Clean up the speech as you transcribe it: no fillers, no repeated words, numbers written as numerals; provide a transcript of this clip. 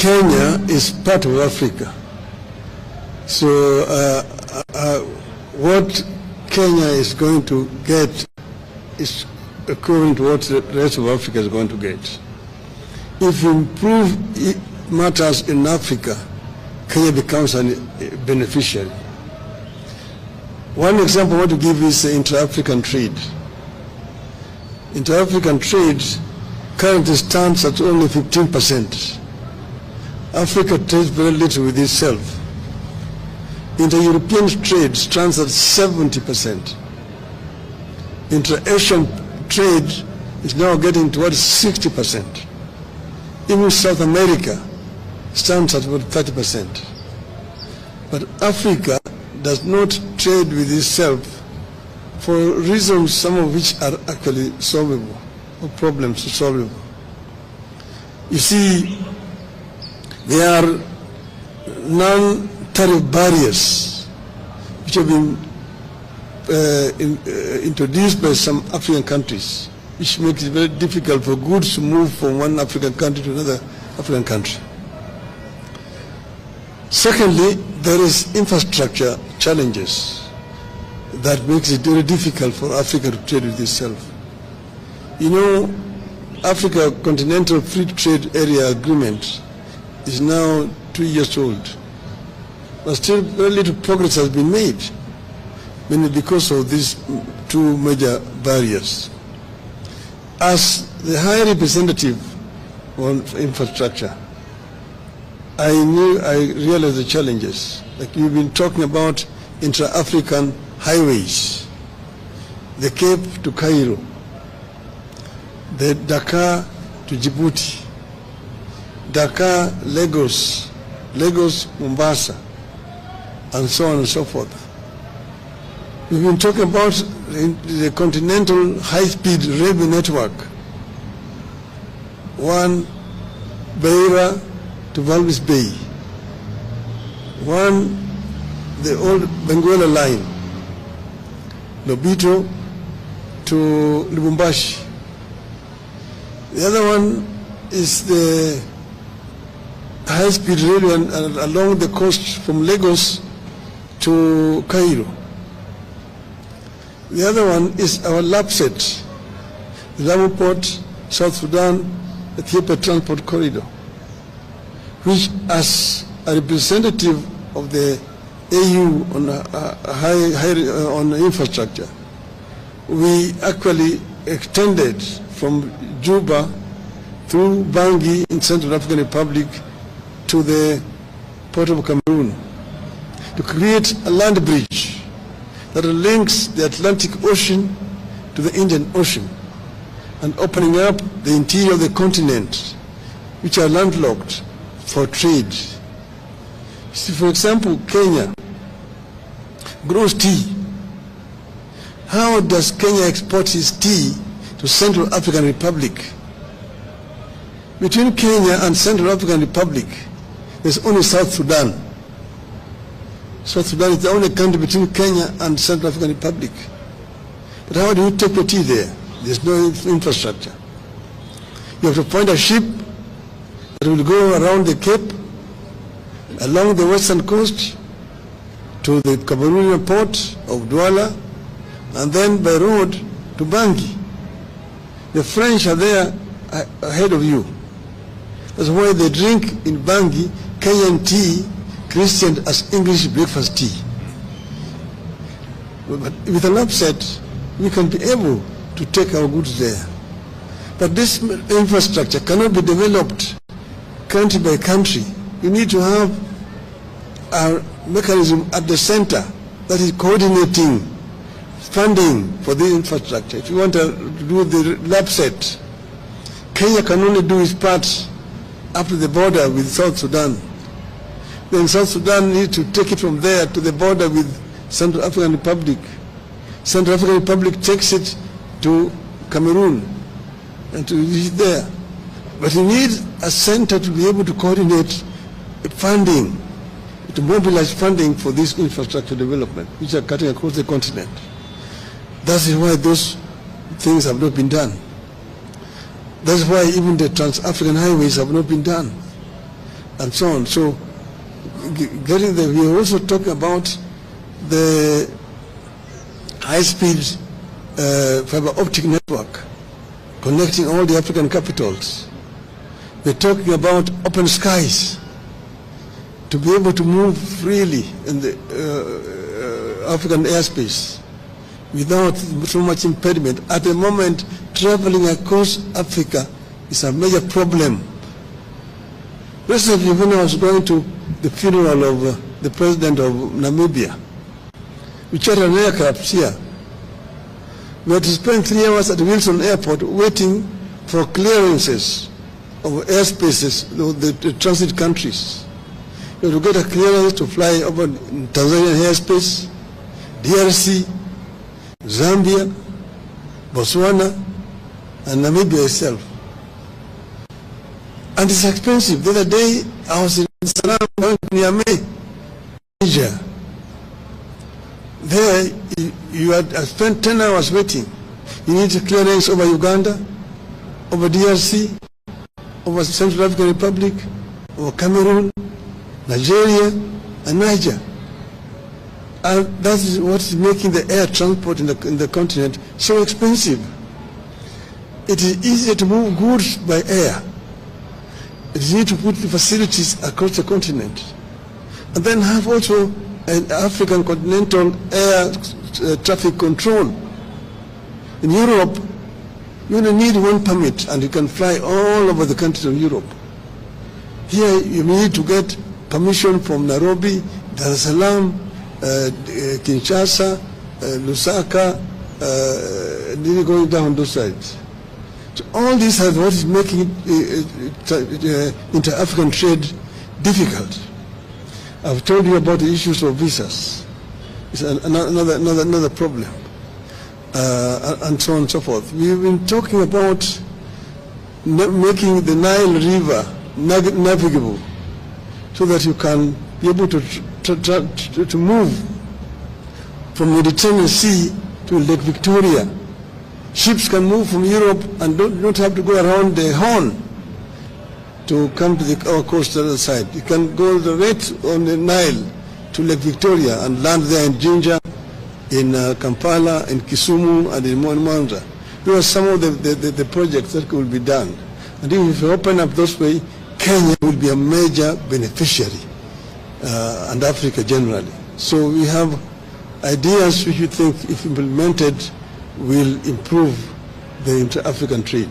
Kenya is part of Africa. So what Kenya is going to get is equivalent to what the rest of Africa is going to get. If you improve matters in Africa, Kenya becomes a beneficiary. One example I want to give is inter-African trade. Inter-African trade currently stands at only 15%. Africa trades very little with itself. Inter-European trade stands at 70%. Inter-Asian trade is now getting towards 60%. Even South America stands at about 30%. But Africa does not trade with itself for reasons, some of which are actually solvable, or problems solvable. You see, there are non-tariff barriers which have been introduced by some African countries, which makes it very difficult for goods to move from one African country to another African country. Secondly, there is infrastructure challenges that makes it very difficult for Africa to trade with itself. You know, Africa Continental Free Trade Area Agreement is now 2 years old, but still very little progress has been made, mainly because of these two major barriers. As the High Representative on infrastructure, I realized the challenges. Like you've been talking about intra-African highways, the Cape to Cairo, the Dakar to Djibouti, Dakar, Lagos, Lagos, Mombasa, and so on and so forth. We've been talking about the continental high-speed railway network, one Beira to Walvis Bay, one the old Benguela line, Lobito to Lubumbashi. The other one is the high-speed railway along the coast from Lagos to Cairo. The other one is our LAPSET, the Lamu Port, South Sudan, Ethiopia Transport Corridor, which as a representative of the AU on infrastructure, we actually extended from Juba through Bangui in Central African Republic to the Port of Cameroon to create a land bridge that links the Atlantic Ocean to the Indian Ocean and opening up the interior of the continent, which are landlocked, for trade. See, for example, Kenya grows tea. How does Kenya export its tea to Central African Republic? Between Kenya and Central African Republic, there's only South Sudan. South Sudan is the only country between Kenya and Central African Republic. But how do you take the tea there? There's no infrastructure. You have to find a ship that will go around the Cape, along the western coast, to the Cameroonian port of Douala, and then by road to Bangui. The French are there ahead of you. That's why they drink in Bangui Kenyan tea, christened as English breakfast tea. But with an upset, we can be able to take our goods there. But this infrastructure cannot be developed country by country. You need to have a mechanism at the center that is coordinating funding for the infrastructure. If you want to do the LAPSET, Kenya can only do its part up to the border with South Sudan. Then South Sudan needs to take it from there to the border with Central African Republic. Central African Republic takes it to Cameroon and to reach there. But you need a center to be able to coordinate funding, to mobilize funding for this infrastructure development, which are cutting across the continent. That is why those things have not been done. That's why even the trans-African highways have not been done. and so on. So getting the, we are also talking about the high-speed fiber optic network connecting all the African capitals. We're talking about open skies, to be able to move freely in the African airspace without so much impediment. At the moment, traveling across Africa is a major problem. Recently, when I was going to the funeral of the president of Namibia, we chartered an aircraft here. We had to spend 3 hours at Wilson Airport waiting for clearances of airspaces, the transit countries. You have to get a clearance to fly over Tanzanian airspace, DRC, Zambia, Botswana, and Namibia itself. And it's expensive. The other day, I was in Salam, going to Niamey, Niger. There, you had spent 10 hours waiting. You need a clearance over Uganda, over DRC, over Central African Republic, over Cameroon, Nigeria, and Niger. And that is what is making the air transport in the continent so expensive. It is easier to move goods by air. You need to put the facilities across the continent. And then have also an African continental air traffic control. In Europe, you only need one permit and you can fly all over the countries of Europe. Here you need to get permission from Nairobi, Dar es Salaam, Kinshasa, Lusaka, going down those sides. So all these are what is making inter-African trade difficult. I've told you about the issues of visas. It's another problem, and so on and so forth. We've been talking about making the Nile River navigable, so that you can be able to move from the Mediterranean Sea to Lake Victoria. Ships can move from Europe and don't have to go around the Horn to come to our coastal side. You can go right on the Nile to Lake Victoria and land there in Jinja, in Kampala, in Kisumu, and in Mwanza. Those are some of the projects that could be done. And if we open up those way, Kenya will be a major beneficiary, and Africa generally. So we have ideas which we think, if implemented, will improve the inter-African trade.